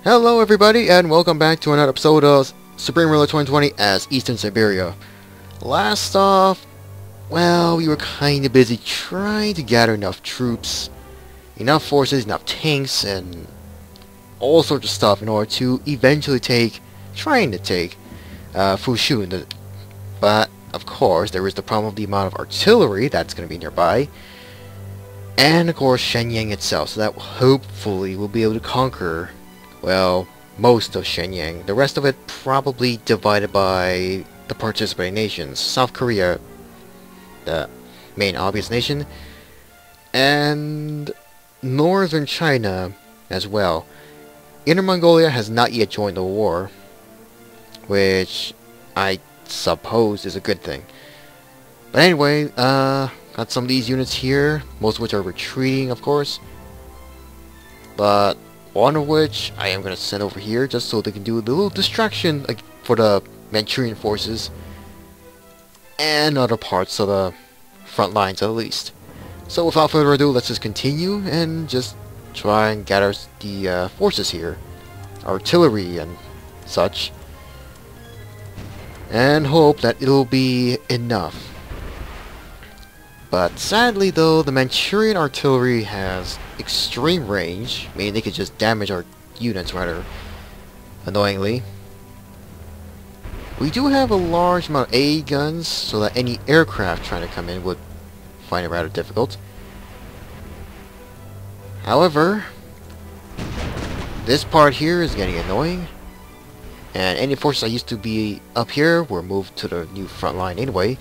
Hello everybody and welcome back to another episode of Supreme Ruler 2020 as Eastern Siberia. Last off, well, we were kinda busy trying to gather enough troops, enough forces, enough tanks, and all sorts of stuff in order to eventually take Fushun. But, of course, there is the problem of the amount of artillery that's going to be nearby, and of course Shenyang itself, so that hopefully we'll be able to conquer, well, most of Shenyang. The rest of it probably divided by the participating nations. South Korea, the main obvious nation, and northern China as well. Inner Mongolia has not yet joined the war, which I suppose is a good thing. But anyway, got some of these units here, most of which are retreating, of course. But one of which I am going to send over here just so they can do a little distraction for the Manchurian forces and other parts of the front lines at least. So without further ado, let's just continue and just try and gather the forces here, artillery and such, and hope that it'll be enough. But sadly though, the Manchurian artillery has extreme range, meaning they could just damage our units rather annoyingly. We do have a large amount of A guns, so that any aircraft trying to come in would find it rather difficult. However, this part here is getting annoying, and any forces that used to be up here were moved to the new front line anyway.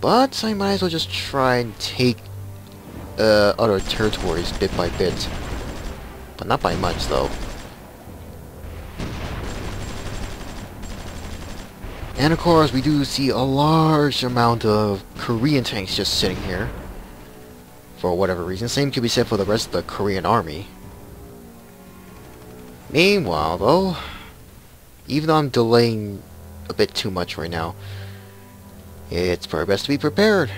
But I might as well just try and take other territories bit by bit. But not by much though. And of course we do see a large amount of Korean tanks just sitting here. For whatever reason. Same could be said for the rest of the Korean army. Meanwhile though, even though I'm delaying a bit too much right now, it's probably best to be prepared.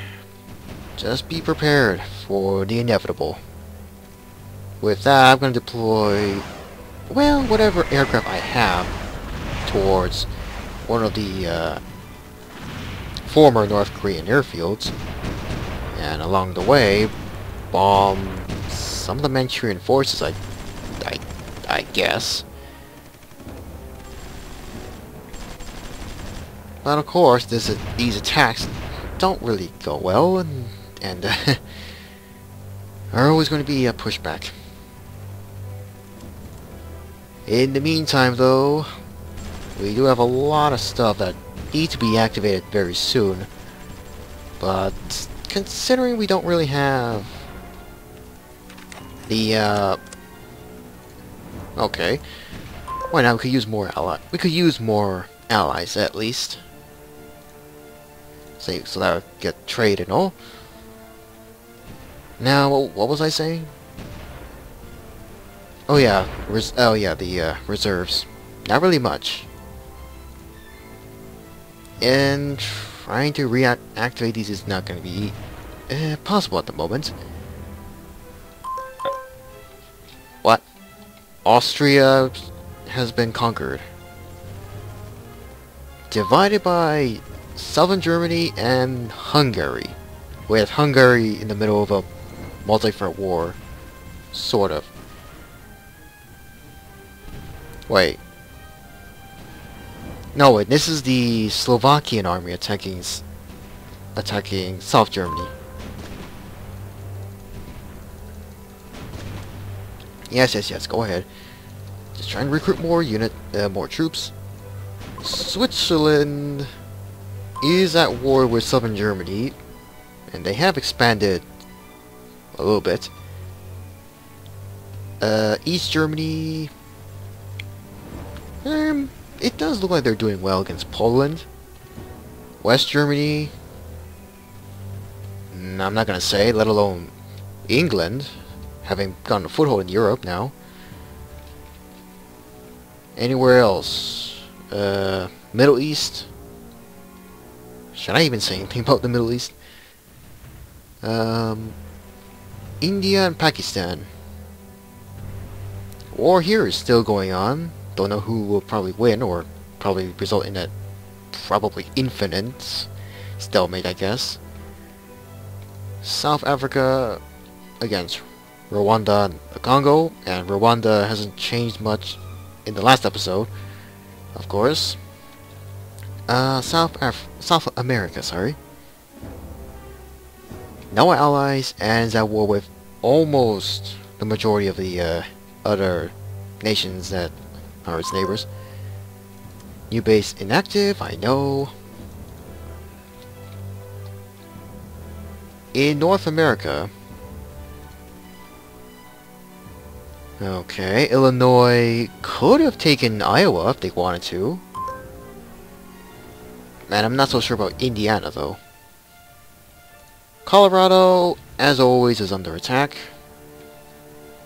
Just be prepared for the inevitable. With that, I'm going to deploy, well, whatever aircraft I have towards one of the former North Korean airfields, and along the way, bomb some of the Manchurian forces, I guess. But of course, these attacks don't really go well, and are always going to be a pushback. In the meantime, though, we do have a lot of stuff that need to be activated very soon. But considering we don't really have the okay, why not? We could use more We could use more allies at least. So that would get trade and all. Now, what was I saying? Oh yeah, the reserves. Not really much. And trying to reactivate these is not going to be possible at the moment. What? Austria has been conquered. Divided by Southern Germany and Hungary, with Hungary in the middle of a multi-front war, sort of. Wait. No, wait, this is the Slovakian army attacking South Germany. Yes, go ahead. Just trying to recruit more troops. Switzerland is at war with Southern Germany, and they have expanded a little bit. East Germany, it does look like they're doing well against Poland. West Germany, I'm not gonna say, let alone England, having gotten a foothold in Europe now. Anywhere else? Middle East. Should I even say anything about the Middle East? India and Pakistan. War here is still going on. Don't know who will probably win, or probably result in a probably infinite stalemate, I guess. South Africa against Rwanda and the Congo, and Rwanda hasn't changed much in the last episode, of course. South America, sorry. No allies, and is at war with almost the majority of the other nations that are its neighbors. New base inactive, I know. In North America, okay, Illinois could have taken Iowa if they wanted to. Man, I'm not so sure about Indiana though. Colorado, as always, is under attack.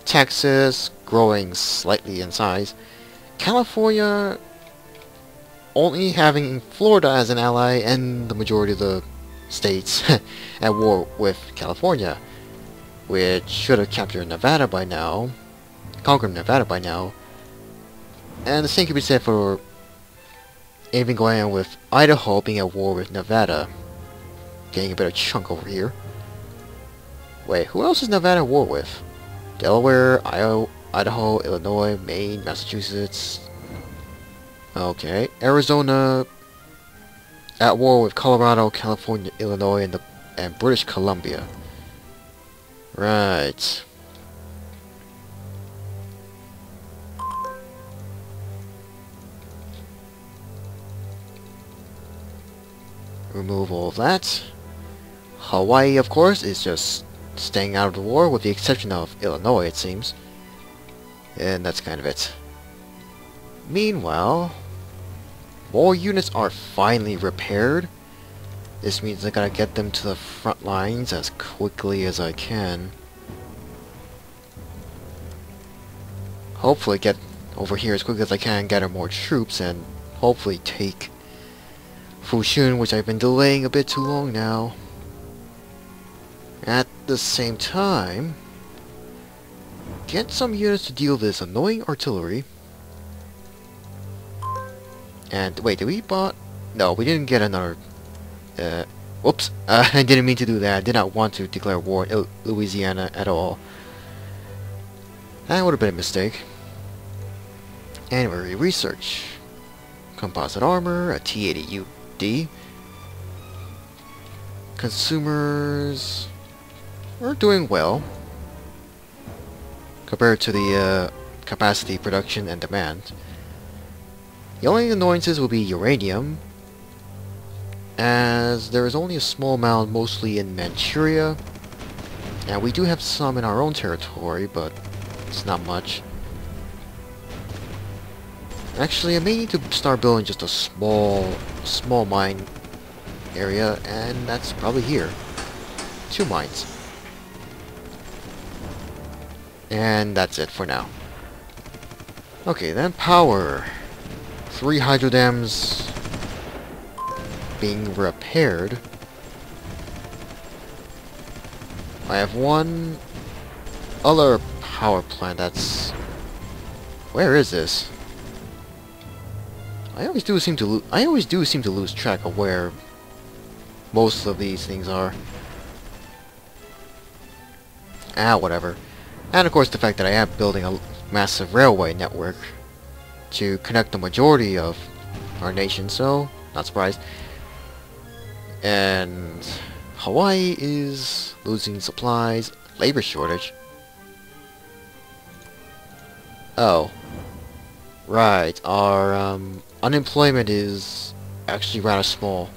Texas, growing slightly in size. California, only having Florida as an ally, and the majority of the states at war with California, which should have captured Nevada by now, conquered Nevada by now. And the same could be said for anything going on with Idaho being at war with Nevada. Getting a bit of chunk over here. Wait, who else is Nevada at war with? Delaware, Idaho, Illinois, Maine, Massachusetts. Okay, Arizona at war with Colorado, California, Illinois, and British Columbia. Right. Remove all of that. Hawaii, of course, is just staying out of the war, with the exception of Illinois, it seems. And that's kind of it. Meanwhile, more units are finally repaired. This means I gotta get them to the front lines as quickly as I can. Hopefully get over here as quickly as I can, gather more troops, and hopefully take Fushun, which I've been delaying a bit too long now. At the same time, get some units to deal with this annoying artillery. And wait, did we bought? No, we didn't get another. Whoops! I didn't mean to do that. I did not want to declare war in Louisiana at all. That would have been a mistake. Anyway, research. Composite armor, a T-80UD. Consumers are doing well compared to the capacity, production, and demand. The only annoyances will be uranium, as there is only a small amount, mostly in Manchuria, and we do have some in our own territory, but it's not much. Actually, I may need to start building just a small mine area, and that's probably here. 2 mines. And that's it for now. Okay, then power. 3 hydro dams being repaired. I have one other power plant that's... Where is this? I always do seem to lose track of where most of these things are. Whatever. And of course the fact that I am building a massive railway network to connect the majority of our nation, so not surprised. And Hawaii is losing supplies, labor shortage. Oh. Right, our unemployment is actually rather small.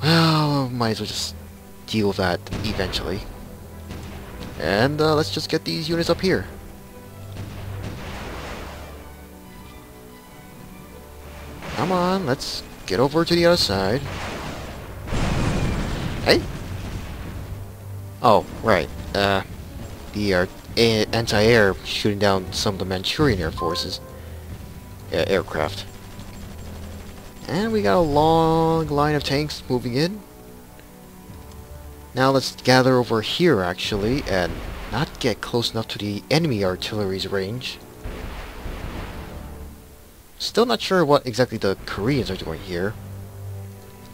Well, might as well just deal with that eventually. And let's just get these units up here. Come on, let's get over to the other side. Hey? Oh, right. The anti-air shooting down some of the Manchurian Air Forces aircraft. And we got a long line of tanks moving in. Now let's gather over here, actually, and not get close enough to the enemy artillery's range. Still not sure what exactly the Koreans are doing here.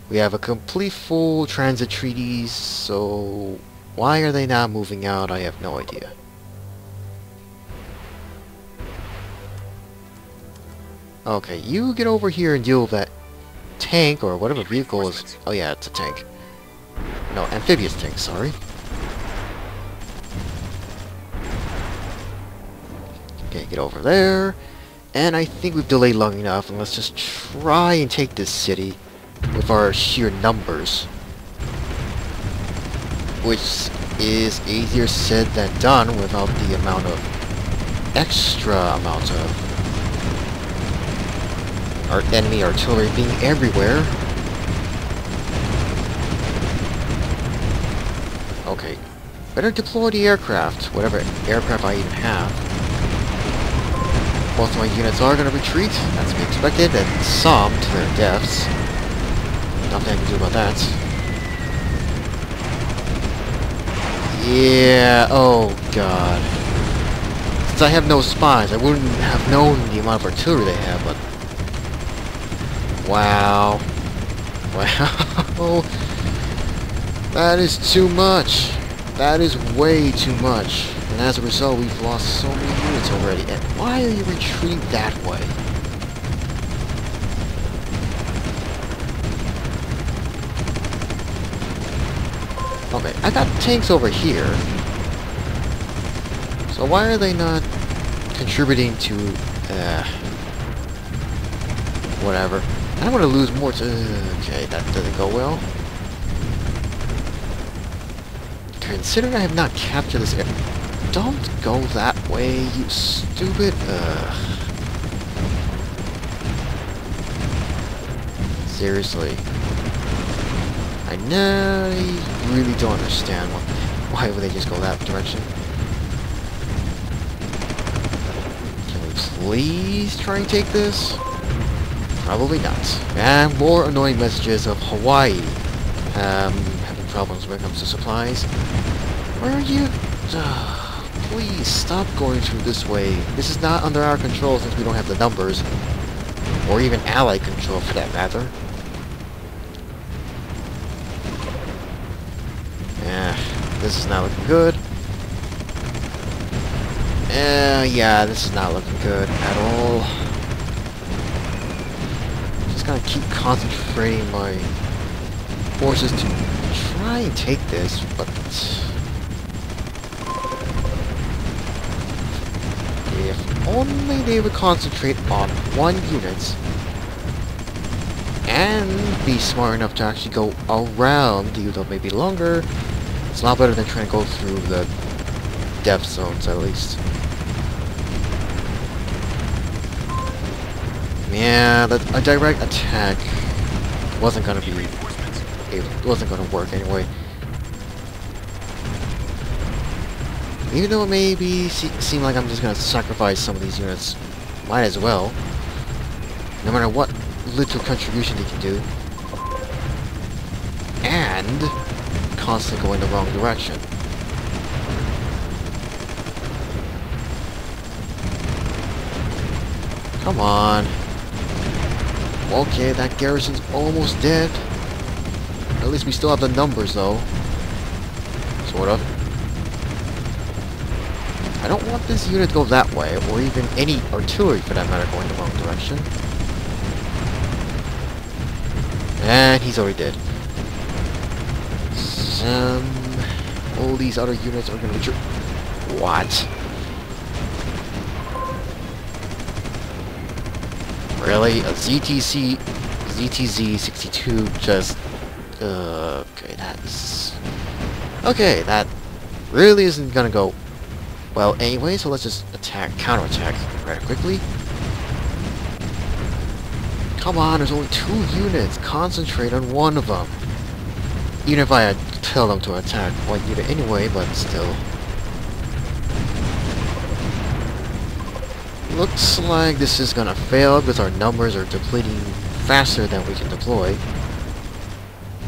We have a complete full transit treaties, so why are they not moving out? I have no idea. Okay, you get over here and deal with that tank or whatever vehicle is. Oh yeah, it's a tank. No, amphibious tank, sorry. Okay, get over there. And I think we've delayed long enough, and let's just try and take this city with our sheer numbers. Which is easier said than done without the amount of extra amount of our enemy artillery being everywhere. Okay, better deploy the aircraft, whatever aircraft I even have. Most of my units are going to retreat, that's to be expected, and some to their deaths. Nothing I can do about that. Yeah, oh god. Since I have no spies, I wouldn't have known the amount of artillery they have, but... Wow. Wow. That is too much. That is way too much. And as a result, we've lost so many units already. And why are you retreating that way? Okay, I got tanks over here. So why are they not contributing to, whatever. I don't want to lose more to... Okay, that doesn't go well. Considering I have not captured this area... Don't go that way, you stupid... Seriously. I really don't understand why would they just go that direction. Can we please try and take this? Probably not. And more annoying messages of Hawaii having problems when it comes to supplies. Where are you? Please stop going through this way. This is not under our control since we don't have the numbers. Or even Allied control for that matter. Yeah, this is not looking good. Yeah, this is not looking good at all. Just gotta keep concentrating my forces to try and take this, but... If only they would concentrate on one unit and be smart enough to actually go around, even though it may be longer, it's a lot better than trying to go through the death zones, at least. Yeah, a direct attack wasn't gonna be... It wasn't gonna work anyway. Even though it may seem like I'm just gonna sacrifice some of these units, might as well. No matter what little contribution they can do. And constantly going the wrong direction. Come on. Okay, that garrison's almost dead. At least we still have the numbers, though. Sort of. I don't want this unit to go that way, or even any artillery, for that matter, going the wrong direction. And he's already dead. All these other units are going to retreat. What? Really? A ZTZ-62 just... okay, that's... Okay, that really isn't gonna go well anyway, so let's just counterattack rather quickly. Come on, there's only 2 units. Concentrate on one of them. Even if I had tell them to attack one unit anyway, but still. Looks like this is gonna fail because our numbers are depleting faster than we can deploy.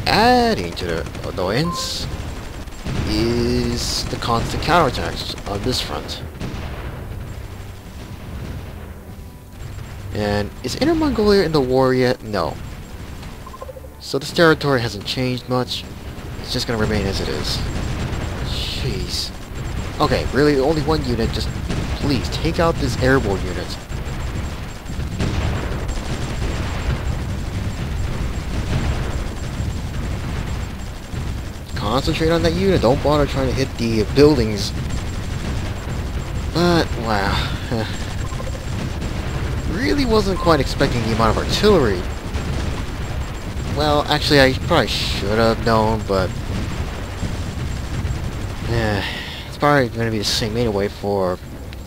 Adding to the annoyance. is the constant counterattacks on this front. And is Inner Mongolia in the war yet? No. So this territory hasn't changed much. It's just gonna remain as it is. Jeez. Okay, really, only one unit. Just please take out this airborne unit. Concentrate on that unit. Don't bother trying to hit the buildings. But, wow. Really wasn't quite expecting the amount of artillery. Well, actually, I probably should have known, but... it's probably going to be the same anyway for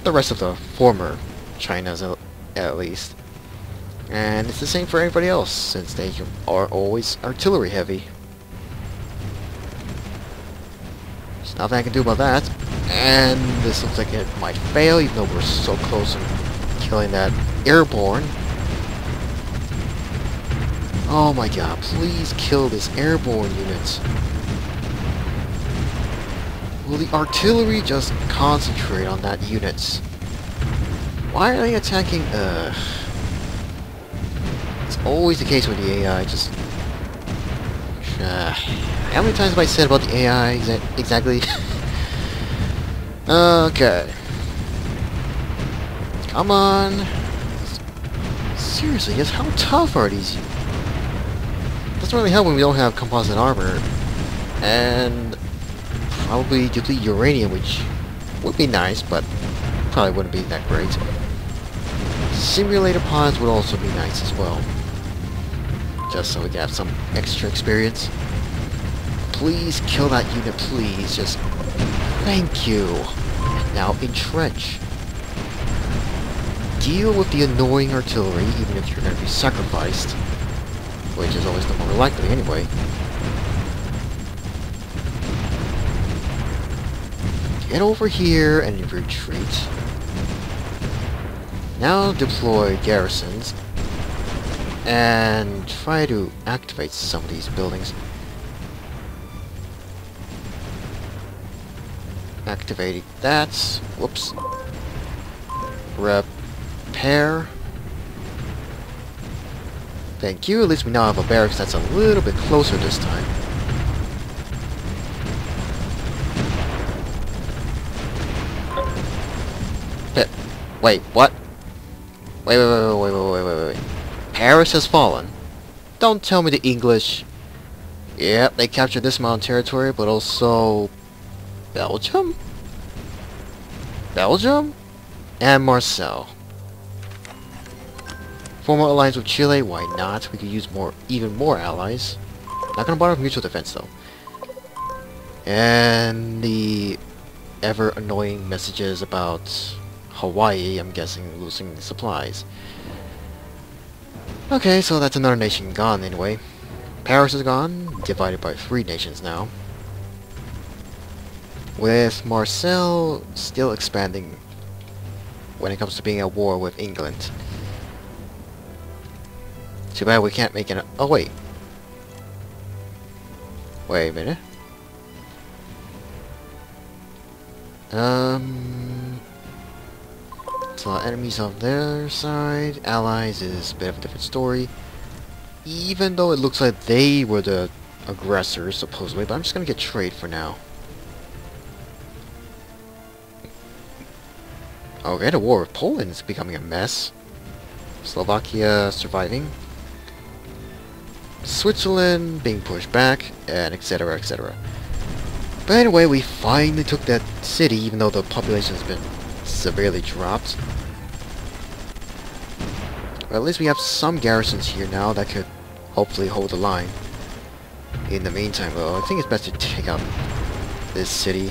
the rest of the former China's at least. And it's the same for everybody else, since they are always artillery heavy. There's nothing I can do about that. And this looks like it might fail, even though we're so close to killing that airborne. Oh my god, please kill this airborne unit. Will the artillery just concentrate on that unit? Why are they attacking? It's always the case with the AI, just... how many times have I said about the AI exactly? Okay. Come on. Seriously, just how tough are these? Doesn't really help when we don't have composite armor. And probably deplete uranium, which would be nice, but probably wouldn't be that great. Simulator pods would also be nice as well. Just so we can have some extra experience. Please kill that unit, please. Just thank you. And now entrench. Deal with the annoying artillery, even if you're going to be sacrificed. Which is always the more likely anyway. Get over here and retreat. Now deploy garrisons. And try to activate some of these buildings. Activating that. Whoops. Repair. Thank you. At least we now have a barracks that's a little bit closer this time. Wait, what? Wait. Paris has fallen. Don't tell me the English. Yep, they captured this mountain territory, but also... Belgium? Belgium? And Marseille. Form an alliance with Chile, why not? We could use even more allies. Not gonna bother with mutual defense though. And the ever annoying messages about Hawaii, I'm guessing losing supplies. Okay, so that's another nation gone anyway. Paris is gone, divided by 3 nations now. With Marseille still expanding when it comes to being at war with England. Too bad we can't make it. Oh wait. Wait a minute. So enemies on their side, allies is a bit of a different story. Even though it looks like they were the aggressors supposedly, but I'm just gonna get trade for now. Okay, the war with Poland is becoming a mess. Slovakia surviving. Switzerland being pushed back, and etc, etc. But anyway, we finally took that city, even though the population has been severely dropped. Well, at least we have some garrisons here now that could hopefully hold the line. In the meantime, though, I think it's best to take out this city.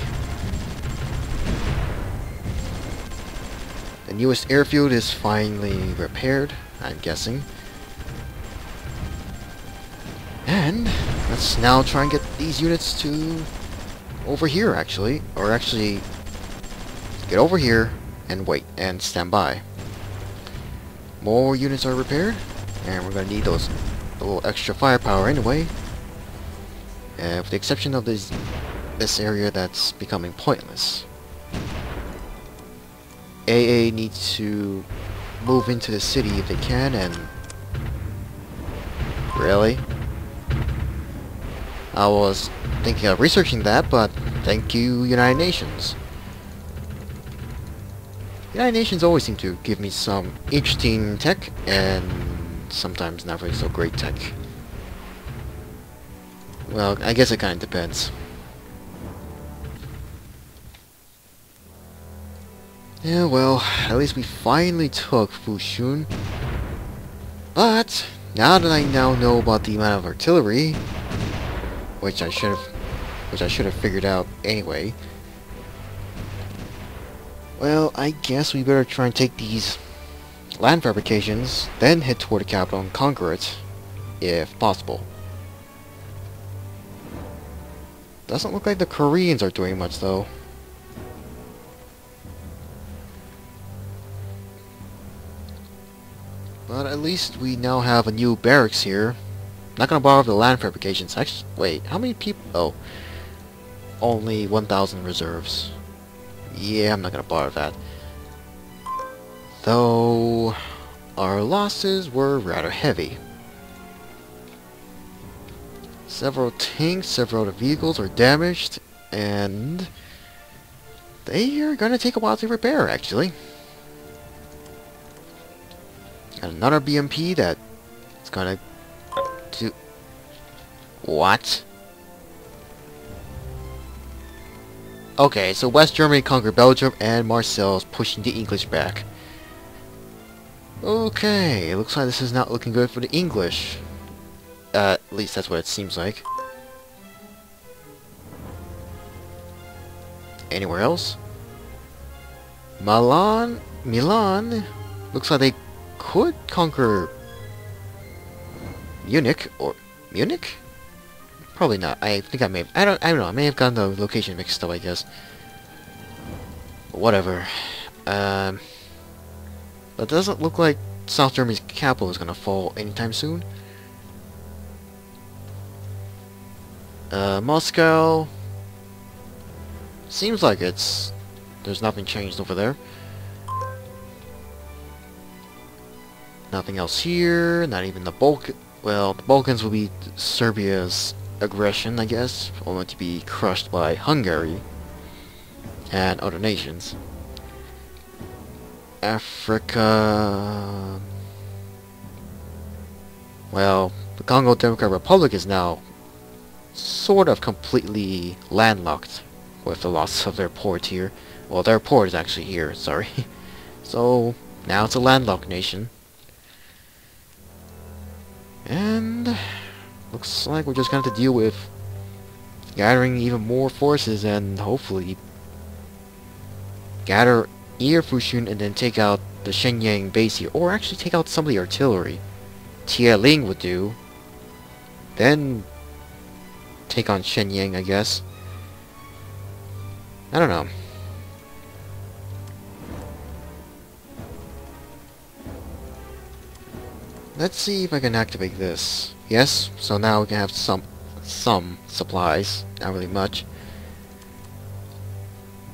The newest airfield is finally repaired, I'm guessing. And let's now try and get these units to over here, actually. Or actually, get over here and wait and stand by. More units are repaired, and we're going to need a little extra firepower anyway. With the exception of these this area that's becoming pointless. AA needs to move into the city if they can, and... Really? I was thinking of researching that, but thank you, United Nations. United Nations always seem to give me some interesting tech, and sometimes not really so great tech. Well, I guess it kind of depends. Yeah, well, at least we finally took Fushun. But now that I now know about the amount of artillery, which I should have figured out anyway. Well, I guess we better try and take these land fabrications, then head toward the capital and conquer it, if possible. Doesn't look like the Koreans are doing much, though. But at least we now have a new barracks here. Not gonna bother the land fabrications. Actually, wait, how many people? Oh, only 1,000 reserves. Yeah, I'm not gonna bother that. Though, our losses were rather heavy. Several tanks, several other vehicles are damaged, and they are gonna take a while to repair, actually. And another BMP that is gonna do... What? Okay, so West Germany conquered Belgium, and Marseille's pushing the English back. Okay, it looks like this is not looking good for the English. At least that's what it seems like. Anywhere else? Milan? Looks like they could conquer Munich, or Munich? Probably not. I think I may have, I don't know, I may have gotten the location mixed up, I guess. But whatever. But it doesn't look like South Germany's capital is gonna fall anytime soon. Moscow. Seems like there's nothing changed over there. Nothing else here, not even the well, the Balkans will be Serbia's aggression, I guess, only to be crushed by Hungary and other nations. Africa... Well, the Congo Democratic Republic is now sort of completely landlocked with the loss of their port here. Well, their port is actually here, sorry. So, now it's a landlocked nation. And looks like we're just going to have to deal with gathering even more forces and hopefully gather near Fushun and then take out the Shenyang base here. Or actually take out some of the artillery. Tianling would do. Then take on Shenyang, I guess. I don't know. Let's see if I can activate this. Yes, so now we can have some supplies. Not really much.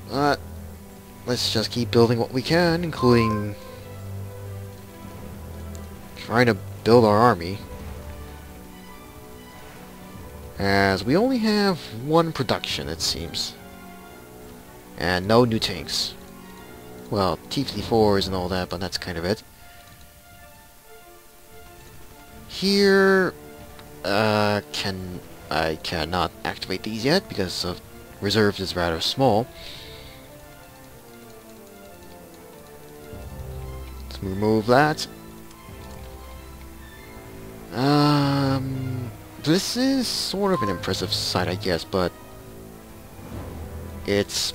But let's just keep building what we can, including trying to build our army. As we only have one production, it seems. And no new tanks. Well, T-54s and all that, but that's kind of it. Here, I cannot activate these yet because of reserves is rather small. Let's remove that. This is sort of an impressive sight, I guess, but it's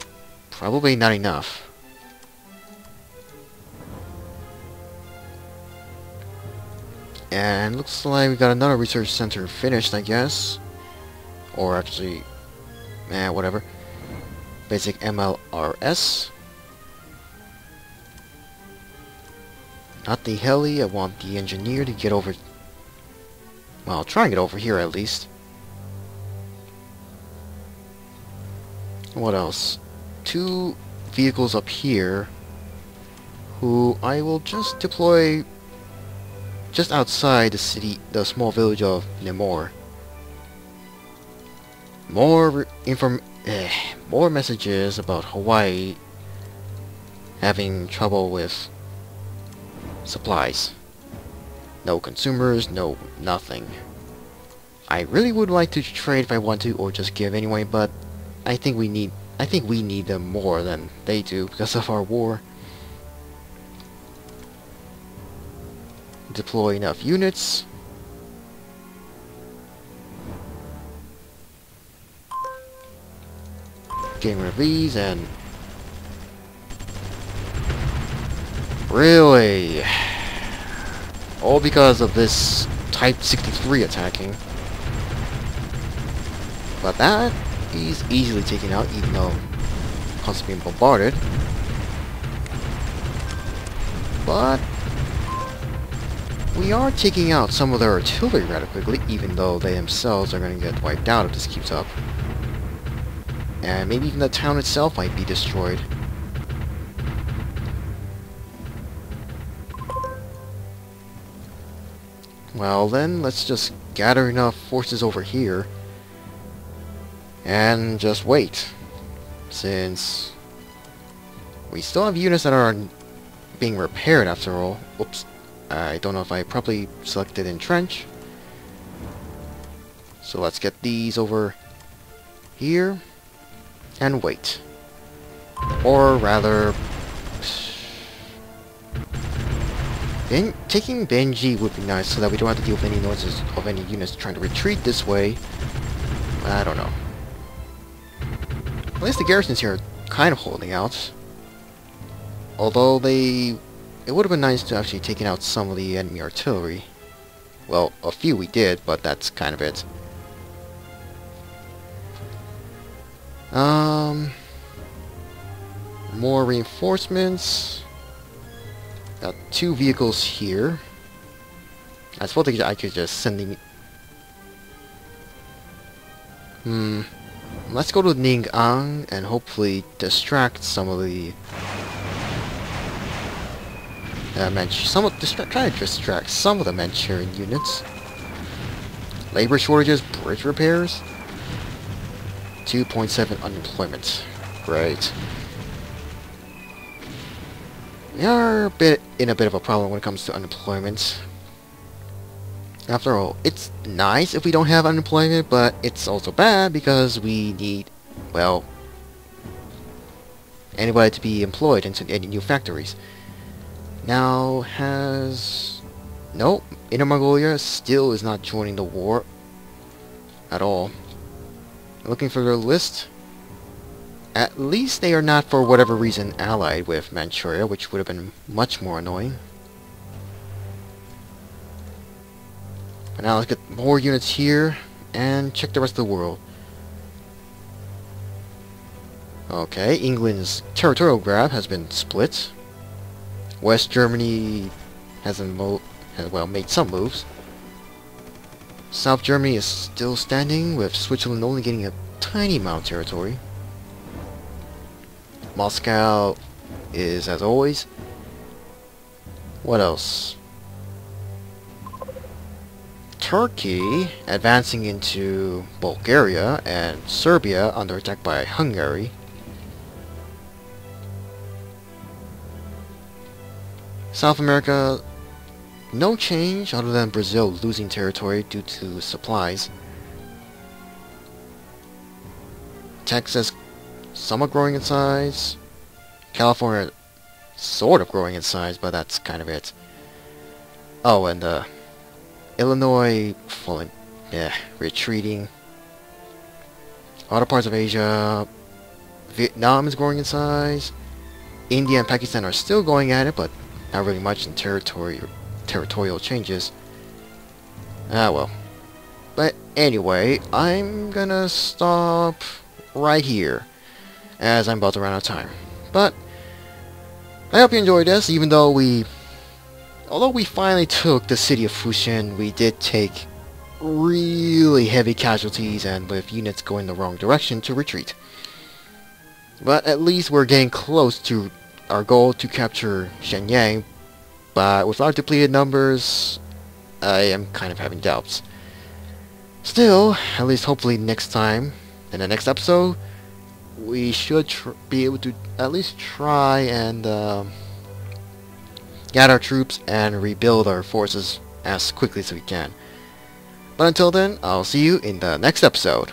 probably not enough. And looks like we got another research center finished, I guess. Or actually, whatever. Basic MLRS. Not the heli, I want the engineer to get over... Well, I'll try and get over here at least. What else? 2 vehicles up here, who I will just deploy just outside the city, the small village of Nemor. More messages about Hawaii having trouble with supplies. No consumers, no nothing. I really would like to trade if I want to, or just give anyway, but I think we need them more than they do because of our war. Deploy enough units. Getting rid of these, and really, all because of this Type 63 attacking. But that is easily taken out, even though constantly being bombarded. But we are taking out some of their artillery rather quickly, even though they themselves are going to get wiped out if this keeps up. And maybe even the town itself might be destroyed. Well then, let's just gather enough forces over here and just wait. Since we still have units that are being repaired after all. Oops. I don't know if I properly selected entrench. So let's get these over here and wait. Or rather, taking Benji would be nice so that we don't have to deal with any noises of any units trying to retreat this way. I don't know. At least the garrisons here are kind of holding out. Although it would have been nice to actually taken out some of the enemy artillery. Well, a few we did, but that's kind of it. More reinforcements. Got 2 vehicles here. I suppose I could just send them. Let's go to Ning'an and hopefully distract some of the try to distract some of the Manchurian units. Labor shortages, bridge repairs. 2.7 unemployment. Great. We are in a bit of a problem when it comes to unemployment. After all, it's nice if we don't have unemployment, but it's also bad because we need, well, anybody to be employed into any new factories. Now, no, Inner Mongolia still is not joining the war at all. Looking for their list. At least they are not, for whatever reason, allied with Manchuria, which would have been much more annoying. But now let's get more units here and check the rest of the world. Okay, England's territorial grab has been split. West Germany has made some moves. South Germany is still standing, with Switzerland only getting a tiny amount of territory. Moscow is, as always. What else? Turkey advancing into Bulgaria, and Serbia under attack by Hungary. South America, no change other than Brazil losing territory due to supplies. Texas somewhat growing in size. California sort of growing in size, but that's kind of it. Oh, and Illinois retreating. Other parts of Asia, Vietnam is growing in size. India and Pakistan are still going at it, but not really much in territorial changes. Ah well. But anyway, I'm gonna stop right here, as I'm about to run out of time. But I hope you enjoyed this, even though although we finally took the city of Fushun, we did take really heavy casualties, and with units going the wrong direction to retreat. But at least we're getting close to our goal to capture Shenyang. But with our depleted numbers, I am kind of having doubts. Still, at least hopefully next time, in the next episode, we should be able to at least try and gather our troops and rebuild our forces as quickly as we can. But until then, I'll see you in the next episode.